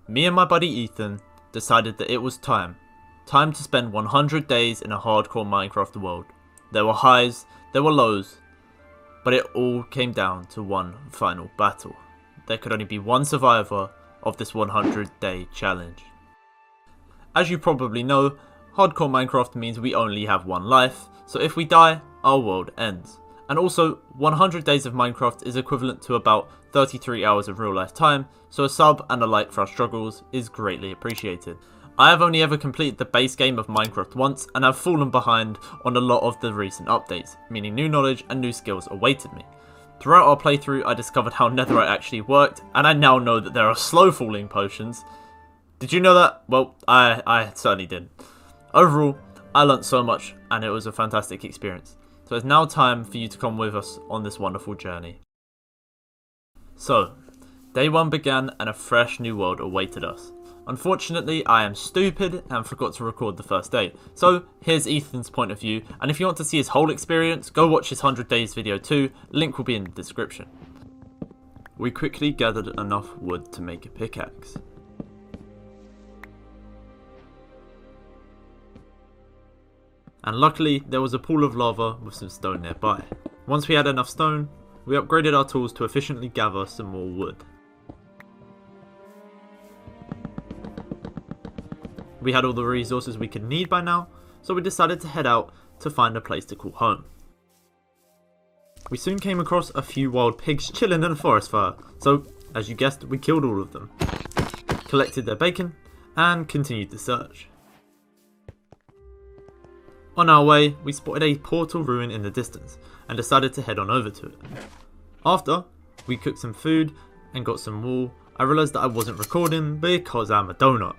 Me and my buddy Ethan decided that it was time to spend 100 days in a hardcore Minecraft world. There were highs, there were lows, but it all came down to one final battle. There could only be one survivor of this 100-day challenge. As you probably know, hardcore Minecraft means we only have one life, so if we die, our world ends. And also, 100 days of Minecraft is equivalent to about 33 hours of real life time, so a sub and a like for our struggles is greatly appreciated. I have only ever completed the base game of Minecraft once and have fallen behind on a lot of the recent updates, meaning new knowledge and new skills awaited me. Throughout our playthrough I discovered how netherite actually worked, and I now know that there are slow falling potions. Did you know that? Well, I certainly did. Overall, I learnt so much and it was a fantastic experience. So it's now time for you to come with us on this wonderful journey. So, day 1 began and a fresh new world awaited us. Unfortunately, I am stupid and forgot to record the first day. So, here's Ethan's point of view, and if you want to see his whole experience, go watch his 100 days video too, link will be in the description. We quickly gathered enough wood to make a pickaxe. And luckily, there was a pool of lava with some stone nearby. Once we had enough stone, we upgraded our tools to efficiently gather some more wood. We had all the resources we could need by now, so we decided to head out to find a place to call home. We soon came across a few wild pigs chilling in a forest fire, so as you guessed, we killed all of them, collected their bacon, and continued the search. On our way, we spotted a portal ruin in the distance and decided to head on over to it. After we cooked some food and got some wool, I realised that I wasn't recording because I'm a donut.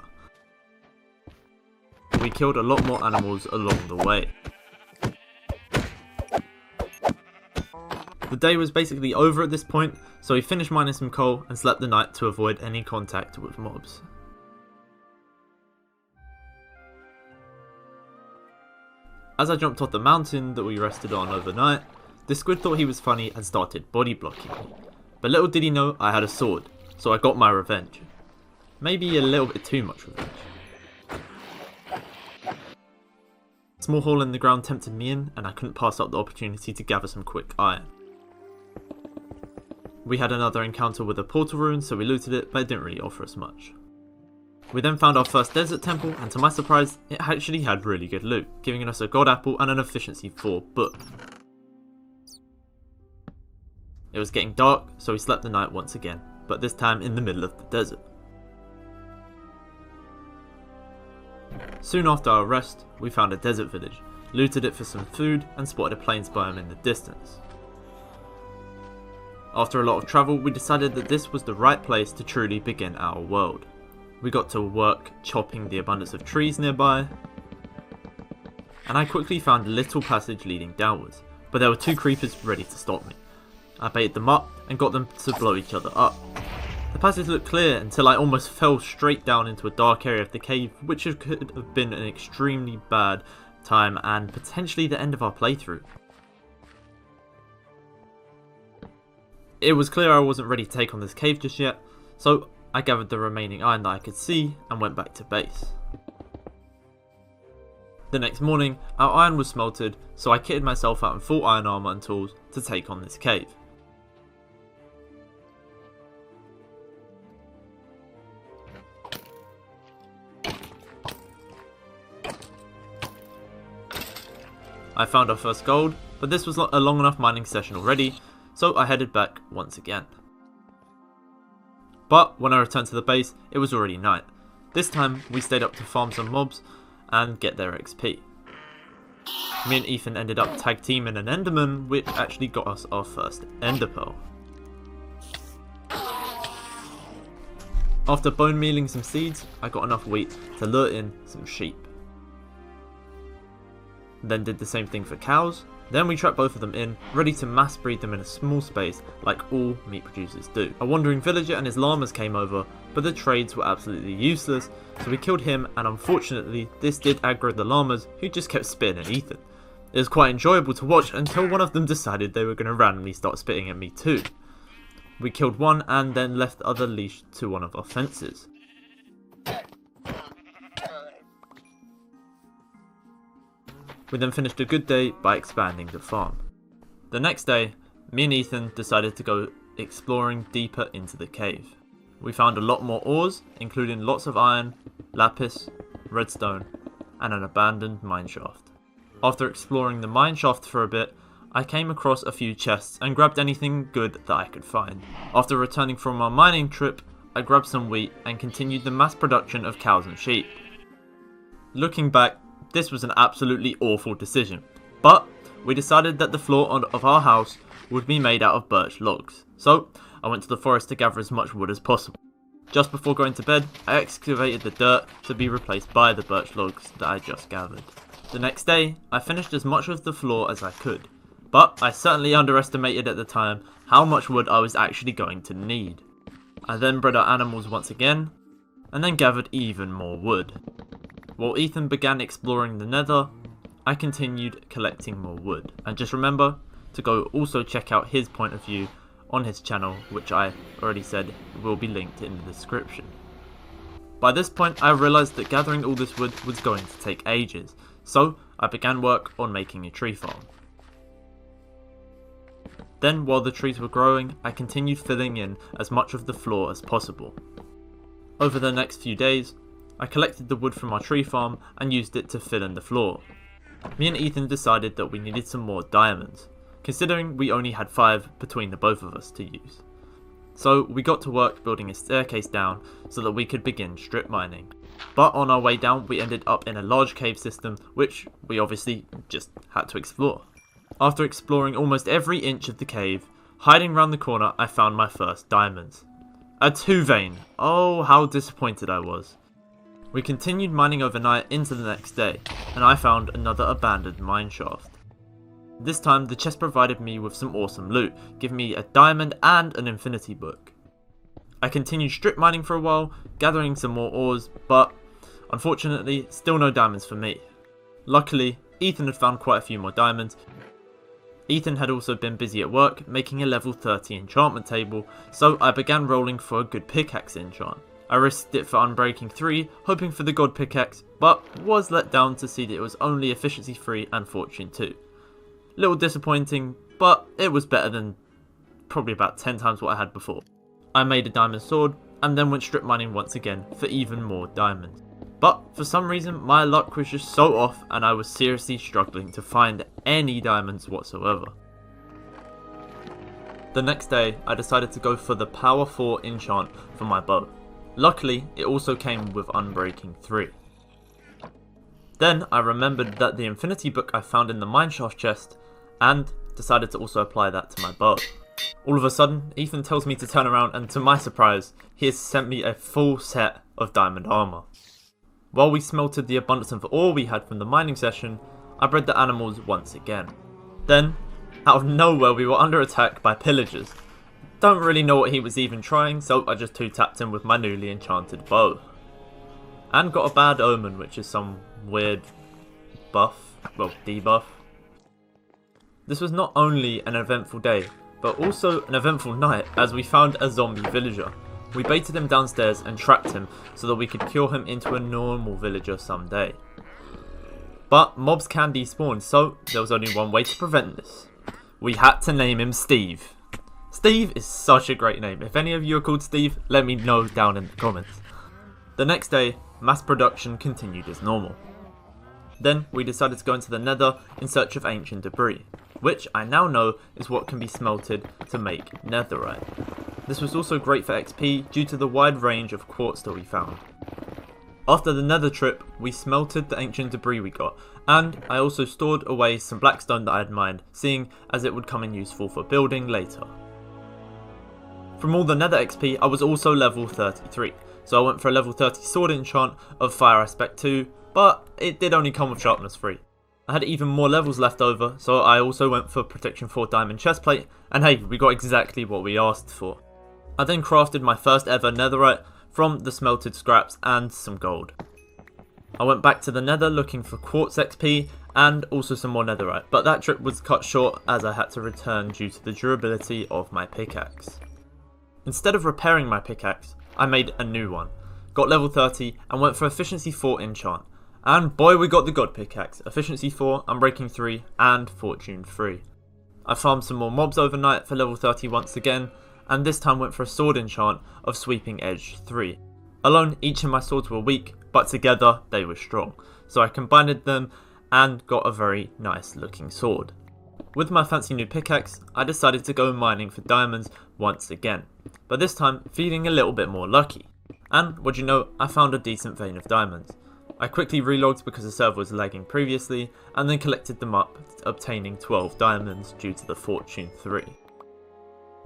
We killed a lot more animals along the way. The day was basically over at this point, so we finished mining some coal and slept the night to avoid any contact with mobs. As I jumped off the mountain that we rested on overnight, the squid thought he was funny and started body blocking me. But little did he know I had a sword, so I got my revenge. Maybe a little bit too much revenge. A small hole in the ground tempted me in, and I couldn't pass up the opportunity to gather some quick iron. We had another encounter with a portal ruin, so we looted it, but it didn't really offer us much. We then found our first desert temple, and to my surprise, it actually had really good loot, giving us a god apple and an efficiency 4 book. It was getting dark, so we slept the night once again, but this time in the middle of the desert. Soon after our rest, we found a desert village, looted it for some food, and spotted a plains biome in the distance. After a lot of travel, we decided that this was the right place to truly begin our world. We got to work chopping the abundance of trees nearby, and I quickly found a little passage leading downwards, but there were 2 creepers ready to stop me. I baited them up and got them to blow each other up. The passage looked clear until I almost fell straight down into a dark area of the cave, which could have been an extremely bad time and potentially the end of our playthrough. It was clear I wasn't ready to take on this cave just yet, so I gathered the remaining iron that I could see and went back to base. The next morning, our iron was smelted, so I kitted myself out in full iron armour and tools to take on this cave. I found our first gold, but this was a long enough mining session already, so I headed back once again. But when I returned to the base, it was already night. This time, we stayed up to farm some mobs and get their XP. Me and Ethan ended up tag teaming an enderman, which actually got us our first ender pearl. After bone mealing some seeds, I got enough wheat to lure in some sheep. Then did the same thing for cows. Then we trapped both of them in, ready to mass breed them in a small space like all meat producers do. A wandering villager and his llamas came over, but the trades were absolutely useless, so we killed him, and unfortunately this did aggro the llamas, who just kept spitting at Ethan. It was quite enjoyable to watch until one of them decided they were going to randomly start spitting at me too. We killed one and then left the other leashed to one of our fences. We then finished a good day by expanding the farm. The next day, me and Ethan decided to go exploring deeper into the cave. We found a lot more ores, including lots of iron, lapis, redstone, and an abandoned mineshaft. After exploring the mineshaft for a bit, I came across a few chests and grabbed anything good that I could find. After returning from our mining trip, I grabbed some wheat and continued the mass production of cows and sheep. Looking back, this was an absolutely awful decision, but we decided that the floor of our house would be made out of birch logs, so I went to the forest to gather as much wood as possible. Just before going to bed, I excavated the dirt to be replaced by the birch logs that I just gathered. The next day, I finished as much of the floor as I could, but I certainly underestimated at the time how much wood I was actually going to need. I then bred our animals once again, and then gathered even more wood. While Ethan began exploring the nether, I continued collecting more wood. And just remember to go also check out his point of view on his channel, which I already said will be linked in the description. By this point I realised that gathering all this wood was going to take ages, so I began work on making a tree farm. Then while the trees were growing, I continued filling in as much of the floor as possible. Over the next few days, I collected the wood from our tree farm and used it to fill in the floor. Me and Ethan decided that we needed some more diamonds, considering we only had 5 between the both of us to use. So we got to work building a staircase down so that we could begin strip mining. But on our way down we ended up in a large cave system which we obviously just had to explore. After exploring almost every inch of the cave, hiding round the corner I found my first diamonds. A 2 vein! Oh, how disappointed I was. We continued mining overnight into the next day, and I found another abandoned mineshaft. This time the chest provided me with some awesome loot, giving me a diamond and an infinity book. I continued strip mining for a while, gathering some more ores, but unfortunately still no diamonds for me. Luckily, Ethan had found quite a few more diamonds. Ethan had also been busy at work making a level 30 enchantment table, so I began rolling for a good pickaxe enchant. I risked it for Unbreaking 3, hoping for the God pickaxe, but was let down to see that it was only efficiency 3 and fortune 2. Little disappointing, but it was better than probably about 10 times what I had before. I made a diamond sword and then went strip mining once again for even more diamonds. But for some reason my luck was just so off and I was seriously struggling to find any diamonds whatsoever. The next day I decided to go for the power 4 enchant for my bow. Luckily it also came with Unbreaking 3. Then I remembered that the infinity book I found in the mineshaft chest and decided to also apply that to my bow. All of a sudden Ethan tells me to turn around and to my surprise he has sent me a full set of diamond armour. While we smelted the abundance of ore we had from the mining session, I bred the animals once again. Then, out of nowhere we were under attack by pillagers. Don't really know what he was even trying, so I just 2-tapped him with my newly enchanted bow. And got a bad omen, which is some weird debuff. This was not only an eventful day, but also an eventful night as we found a zombie villager. We baited him downstairs and trapped him so that we could cure him into a normal villager someday. But mobs can despawn, so there was only one way to prevent this. We had to name him Steve. Steve is such a great name. If any of you are called Steve, let me know down in the comments. The next day, mass production continued as normal. Then we decided to go into the nether in search of ancient debris, which I now know is what can be smelted to make netherite. This was also great for XP due to the wide range of quartz that we found. After the nether trip, we smelted the ancient debris we got, and I also stored away some blackstone that I had mined, seeing as it would come in useful for building later. From all the nether XP, I was also level 33, so I went for a level 30 sword enchant of fire aspect 2, but it did only come with sharpness 3. I had even more levels left over, so I also went for protection 4 diamond chestplate, and hey, we got exactly what we asked for. I then crafted my first ever netherite from the smelted scraps and some gold. I went back to the nether looking for quartz XP and also some more netherite, but that trip was cut short as I had to return due to the durability of my pickaxe. Instead of repairing my pickaxe, I made a new one, got level 30 and went for efficiency 4 enchant. And boy, we got the God Pickaxe, Efficiency 4, Unbreaking 3, and Fortune 3. I farmed some more mobs overnight for level 30 once again, and this time went for a sword enchant of Sweeping Edge 3. Alone, each of my swords were weak, but together they were strong, so I combined them and got a very nice looking sword. With my fancy new pickaxe, I decided to go mining for diamonds once again, but this time feeling a little bit more lucky. And what do you know, I found a decent vein of diamonds. I quickly relogged because the server was lagging previously, and then collected them up, obtaining 12 diamonds due to the Fortune 3.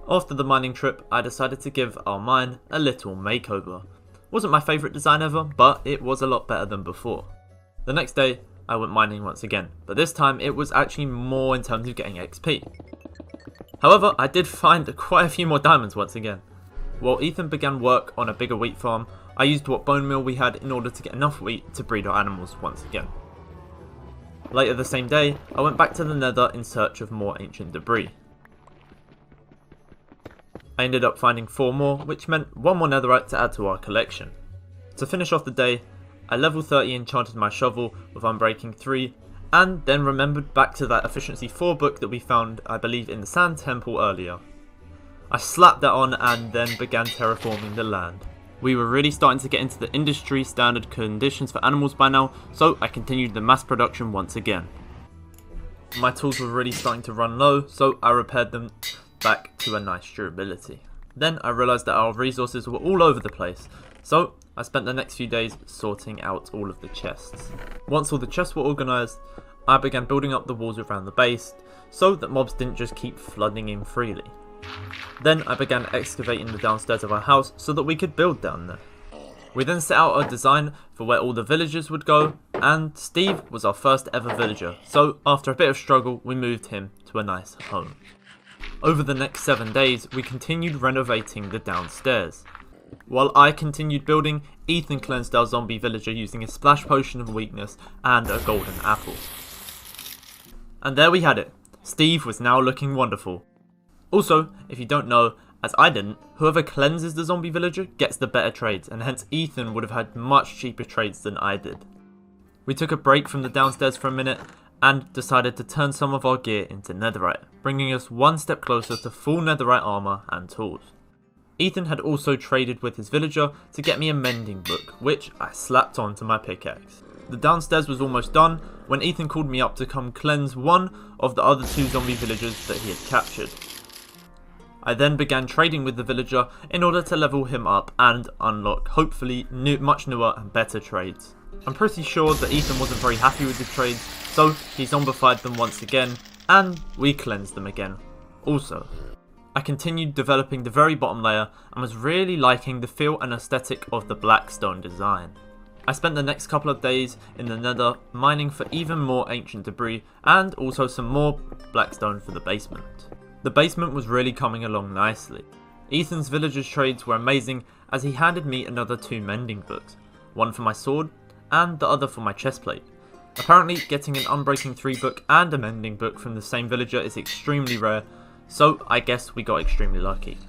After the mining trip, I decided to give our mine a little makeover. Wasn't my favourite design ever, but it was a lot better than before. The next day, I went mining once again, but this time it was actually more in terms of getting XP. However, I did find quite a few more diamonds once again. While Ethan began work on a bigger wheat farm, I used what bone meal we had in order to get enough wheat to breed our animals once again. Later the same day, I went back to the nether in search of more ancient debris. I ended up finding 4 more, which meant 1 more netherite to add to our collection. To finish off the day, I level 30 enchanted my shovel with Unbreaking 3, and then remembered back to that Efficiency 4 book that we found, I believe, in the Sand Temple earlier. I slapped that on and then began terraforming the land. We were really starting to get into the industry standard conditions for animals by now, so I continued the mass production once again. My tools were really starting to run low, so I repaired them back to a nice durability. Then I realised that our resources were all over the place, so I spent the next few days sorting out all of the chests. Once all the chests were organised, I began building up the walls around the base, so that mobs didn't just keep flooding in freely. Then I began excavating the downstairs of our house so that we could build down there. We then set out a design for where all the villagers would go, and Steve was our first ever villager, so after a bit of struggle we moved him to a nice home. Over the next 7 days we continued renovating the downstairs. While I continued building, Ethan cleansed our zombie villager using a splash potion of weakness and a golden apple. And there we had it. Steve was now looking wonderful. Also, if you don't know, as I didn't, whoever cleanses the zombie villager gets the better trades, and hence Ethan would have had much cheaper trades than I did. We took a break from the downstairs for a minute and decided to turn some of our gear into netherite, bringing us one step closer to full netherite armour and tools. Ethan had also traded with his villager to get me a mending book, which I slapped onto my pickaxe. The downstairs was almost done when Ethan called me up to come cleanse one of the other 2 zombie villagers that he had captured. I then began trading with the villager in order to level him up and unlock, hopefully, much newer and better trades. I'm pretty sure that Ethan wasn't very happy with the trades, so he zombified them once again, and we cleansed them again. Also, I continued developing the very bottom layer and was really liking the feel and aesthetic of the blackstone design. I spent the next couple of days in the nether mining for even more ancient debris and also some more blackstone for the basement. The basement was really coming along nicely. Ethan's villager's trades were amazing as he handed me another 2 mending books, one for my sword and the other for my chestplate. Apparently getting an Unbreaking 3 book and a mending book from the same villager is extremely rare, so I guess we got extremely lucky.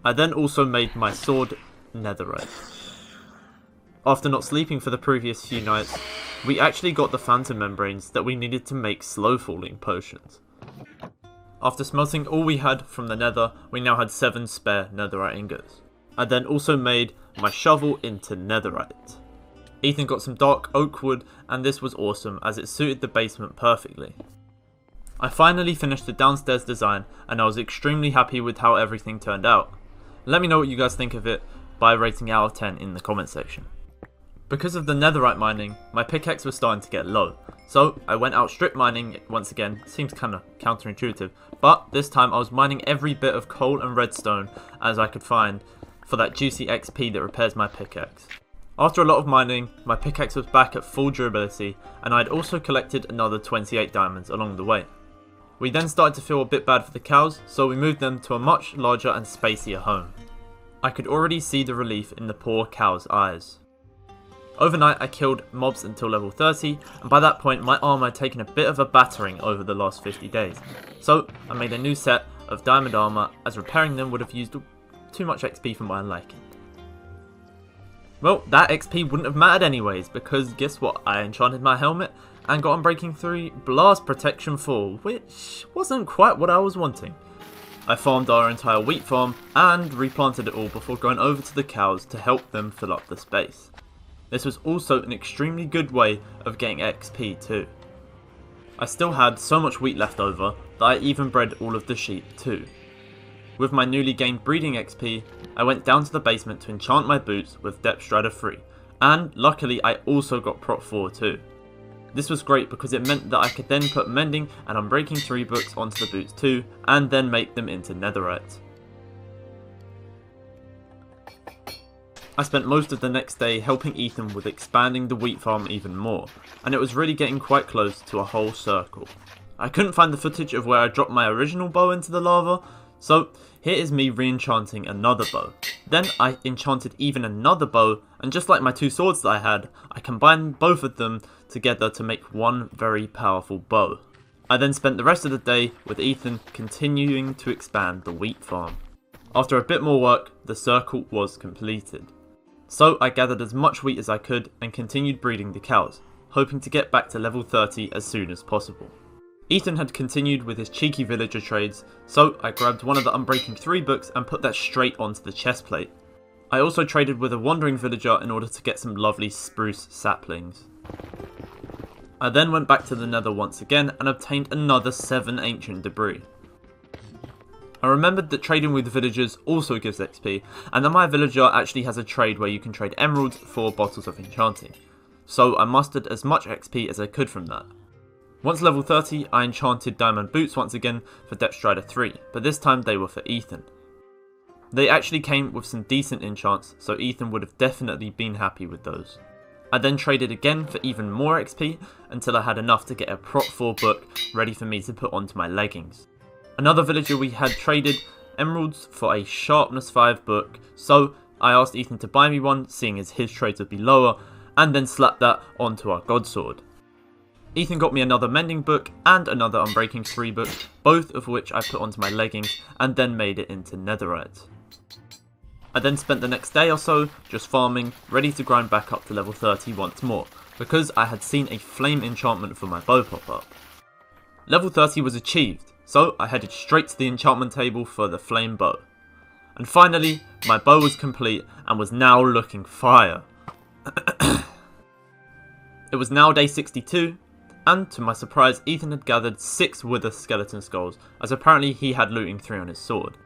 I then also made my sword netherite. After not sleeping for the previous few nights, we actually got the phantom membranes that we needed to make slow falling potions. After smelting all we had from the nether, we now had 7 spare netherite ingots. I then also made my shovel into netherite. Ethan got some dark oak wood, and this was awesome as it suited the basement perfectly. I finally finished the downstairs design and I was extremely happy with how everything turned out. Let me know what you guys think of it by rating it out of 10 in the comment section. Because of the netherite mining, my pickaxe was starting to get low, so I went out strip mining once again. Seems kinda counterintuitive, but this time I was mining every bit of coal and redstone as I could find for that juicy XP that repairs my pickaxe. After a lot of mining, my pickaxe was back at full durability, and I had also collected another 28 diamonds along the way. We then started to feel a bit bad for the cows, so we moved them to a much larger and spacier home. I could already see the relief in the poor cows' eyes. Overnight I killed mobs until level 30, and by that point my armor had taken a bit of a battering over the last 50 days. So I made a new set of diamond armor, as repairing them would have used too much XP for my liking. Well, that XP wouldn't have mattered anyways, because guess what? I enchanted my helmet and got Unbreaking 3 Blast Protection 4, which wasn't quite what I was wanting. I farmed our entire wheat farm and replanted it all before going over to the cows to help them fill up the space. This was also an extremely good way of getting XP too. I still had so much wheat left over that I even bred all of the sheep too. With my newly gained breeding XP, I went down to the basement to enchant my boots with Depth Strider 3, and luckily I also got Prot 4 too. This was great because it meant that I could then put Mending and Unbreaking 3 books onto the boots too, and then make them into netherite. I spent most of the next day helping Ethan with expanding the wheat farm even more, and it was really getting quite close to a whole circle. I couldn't find the footage of where I dropped my original bow into the lava, so here is me re-enchanting another bow. Then I enchanted even another bow, and just like my two swords that I had, I combined both of them together to make one very powerful bow. I then spent the rest of the day with Ethan continuing to expand the wheat farm. After a bit more work, the circle was completed. So I gathered as much wheat as I could and continued breeding the cows, hoping to get back to level 30 as soon as possible. Ethan had continued with his cheeky villager trades, so I grabbed one of the Unbreaking 3 books and put that straight onto the chest plate. I also traded with a wandering villager in order to get some lovely spruce saplings. I then went back to the nether once again and obtained another 7 ancient debris. I remembered that trading with villagers also gives XP, and that my villager actually has a trade where you can trade emeralds for bottles of enchanting, so I mustered as much XP as I could from that. Once level 30, I enchanted diamond boots once again for Depth Strider 3, but this time they were for Ethan. They actually came with some decent enchants, so Ethan would have definitely been happy with those. I then traded again for even more XP until I had enough to get a Prot 4 book ready for me to put onto my leggings. Another villager we had traded emeralds for a Sharpness 5 book, so I asked Ethan to buy me one, seeing as his trades would be lower, and then slapped that onto our god sword. Ethan got me another Mending book and another Unbreaking 3 book, both of which I put onto my leggings and then made it into netherite. I then spent the next day or so just farming, ready to grind back up to level 30 once more, because I had seen a flame enchantment for my bow pop up. Level 30 was achieved, so I headed straight to the enchantment table for the flame bow. And finally, my bow was complete and was now looking fire. It was now day 62, and to my surprise Ethan had gathered 6 wither skeleton skulls, as apparently he had looting 3 on his sword.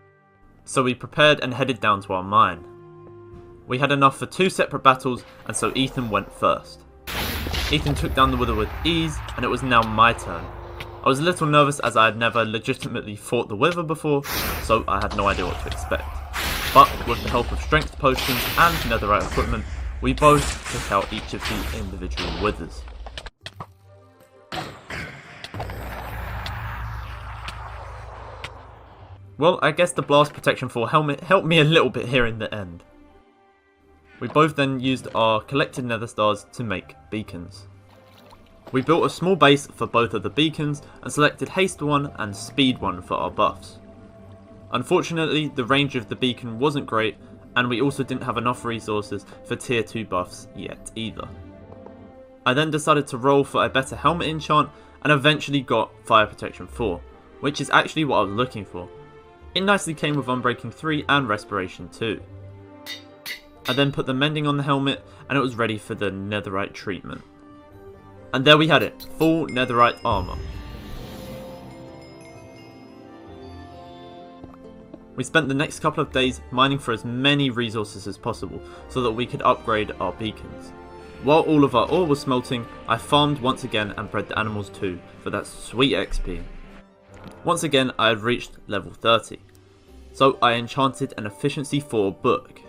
So we prepared and headed down to our mine. We had enough for 2 separate battles, and so Ethan went first. Ethan took down the wither with ease, and it was now my turn. I was a little nervous as I had never legitimately fought the wither before, so I had no idea what to expect. But with the help of strength potions and netherite equipment, we both took out each of the individual withers. Well, I guess the Blast Protection 4 helmet helped me a little bit here in the end. We both then used our collected nether stars to make beacons. We built a small base for both of the beacons and selected haste 1 and speed 1 for our buffs. Unfortunately, the range of the beacon wasn't great, and we also didn't have enough resources for tier 2 buffs yet either. I then decided to roll for a better helmet enchant and eventually got Fire Protection 4, which is actually what I was looking for. It nicely came with Unbreaking 3 and Respiration 2. I then put the Mending on the helmet and it was ready for the netherite treatment. And there we had it, full netherite armour. We spent the next couple of days mining for as many resources as possible so that we could upgrade our beacons. While all of our ore was smelting, I farmed once again and bred the animals too for that sweet XP. Once again I had reached level 30, so I enchanted an Efficiency 4 book.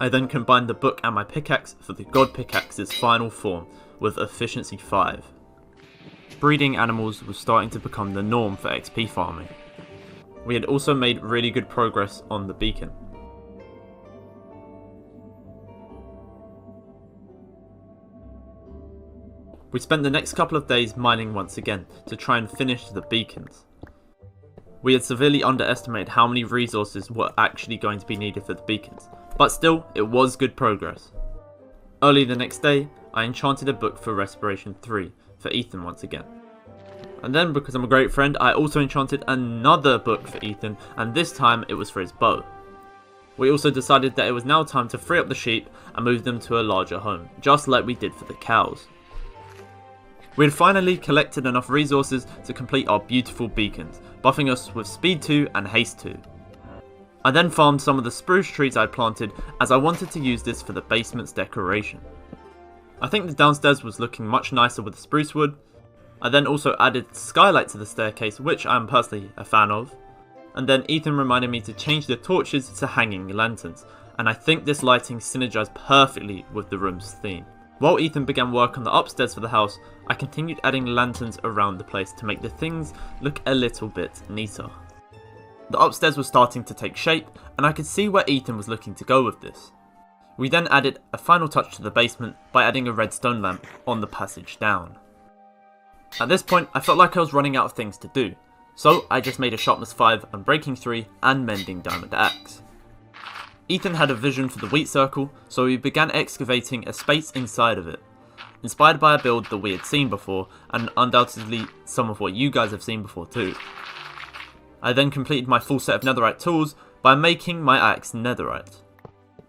I then combined the book and my pickaxe for the God Pickaxe's final form with Efficiency 5. Breeding animals was starting to become the norm for XP farming. We had also made really good progress on the beacon. We spent the next couple of days mining once again to try and finish the beacons. We had severely underestimated how many resources were actually going to be needed for the beacons, but still, it was good progress. Early the next day, I enchanted a book for Respiration 3 for Ethan once again. And then, because I'm a great friend, I also enchanted another book for Ethan, and this time it was for his bow. We also decided that it was now time to free up the sheep and move them to a larger home, just like we did for the cows. We had finally collected enough resources to complete our beautiful beacons, buffing us with Speed 2 and Haste 2. I then farmed some of the spruce trees I'd planted, as I wanted to use this for the basement's decoration. I think the downstairs was looking much nicer with the spruce wood. I then also added skylight to the staircase, which I am personally a fan of. And then Ethan reminded me to change the torches to hanging lanterns, and I think this lighting synergised perfectly with the room's theme. While Ethan began work on the upstairs for the house, I continued adding lanterns around the place to make the things look a little bit neater. The upstairs was starting to take shape, and I could see where Ethan was looking to go with this. We then added a final touch to the basement by adding a redstone lamp on the passage down. At this point, I felt like I was running out of things to do, so I just made a sharpness 5, unbreaking 3, and mending diamond axe. Ethan had a vision for the wheat circle, so we began excavating a space inside of it, inspired by a build that we had seen before, and undoubtedly some of what you guys have seen before too. I then completed my full set of netherite tools by making my axe netherite.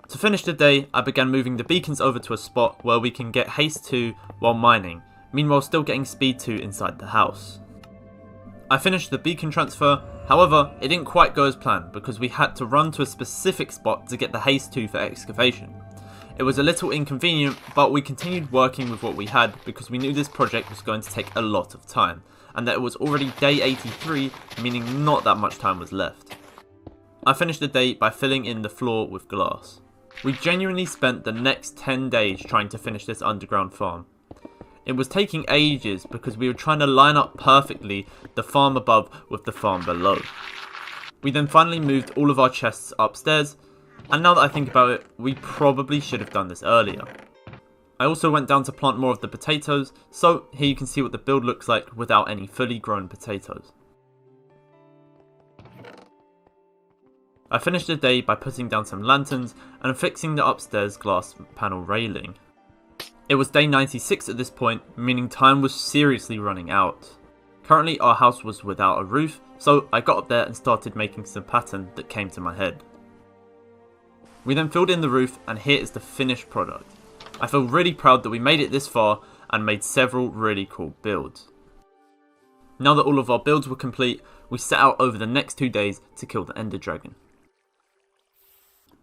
To finish the day, I began moving the beacons over to a spot where we can get haste 2 while mining, meanwhile still getting speed 2 inside the house. I finished the beacon transfer, however it didn't quite go as planned because we had to run to a specific spot to get the haste 2 for excavation. It was a little inconvenient, but we continued working with what we had because we knew this project was going to take a lot of time, and that it was already day 83, meaning not that much time was left. I finished the day by filling in the floor with glass. We genuinely spent the next 10 days trying to finish this underground farm. It was taking ages because we were trying to line up perfectly the farm above with the farm below. We then finally moved all of our chests upstairs, and now that I think about it, we probably should have done this earlier. I also went down to plant more of the potatoes, so here you can see what the build looks like without any fully grown potatoes. I finished the day by putting down some lanterns and fixing the upstairs glass panel railing. It was day 96 at this point, meaning time was seriously running out. Currently our house was without a roof, so I got up there and started making some pattern that came to my head. We then filled in the roof, and here is the finished product. I feel really proud that we made it this far and made several really cool builds. Now that all of our builds were complete, we set out over the next 2 days to kill the Ender Dragon.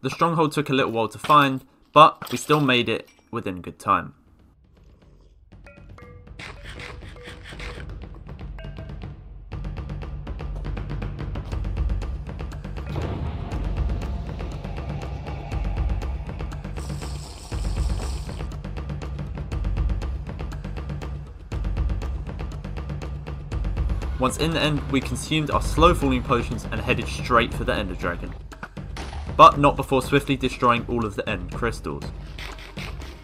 The stronghold took a little while to find, but we still made it within good time. Once in the end, we consumed our slow falling potions and headed straight for the Ender Dragon. But not before swiftly destroying all of the end crystals.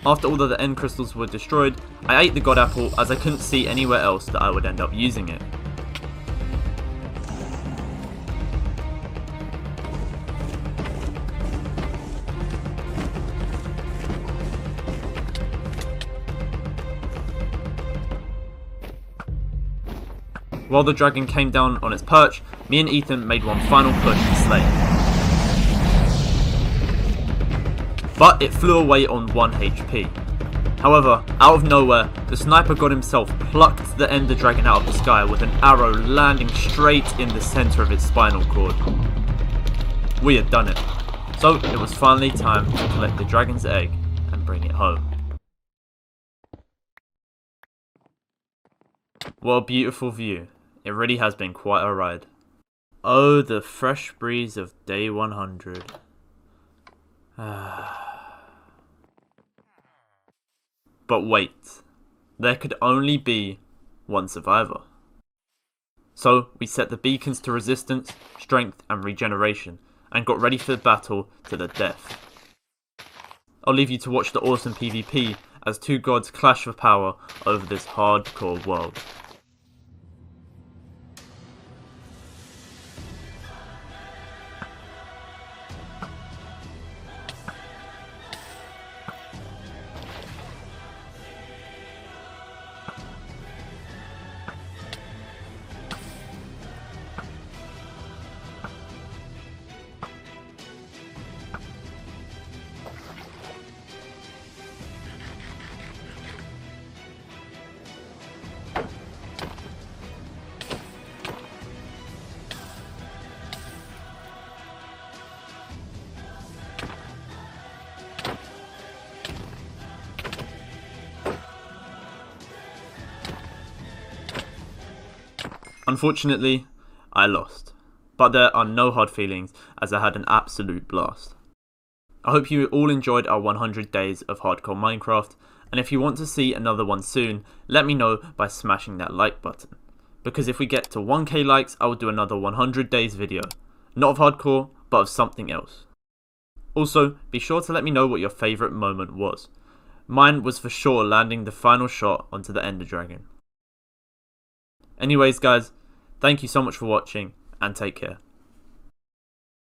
After all of the end crystals were destroyed, I ate the god apple as I couldn't see anywhere else that I would end up using it. While the dragon came down on its perch, me and Ethan made one final push to slay it. But it flew away on 1 HP. However, out of nowhere, the sniper god himself plucked the Ender Dragon out of the sky with an arrow landing straight in the centre of its spinal cord. We had done it. So it was finally time to collect the dragon's egg and bring it home. What a beautiful view. It really has been quite a ride. Oh, the fresh breeze of day 100. But wait, there could only be one survivor. So we set the beacons to resistance, strength and regeneration, and got ready for the battle to the death. I'll leave you to watch the awesome PvP as two gods clash for power over this hardcore world. Unfortunately, I lost. But there are no hard feelings, as I had an absolute blast. I hope you all enjoyed our 100 days of hardcore Minecraft, and if you want to see another one soon, let me know by smashing that like button. Because if we get to 1k likes, I will do another 100 days video. Not of hardcore, but of something else. Also, be sure to let me know what your favourite moment was. Mine was for sure landing the final shot onto the Ender Dragon. Anyways guys, thank you so much for watching, and take care.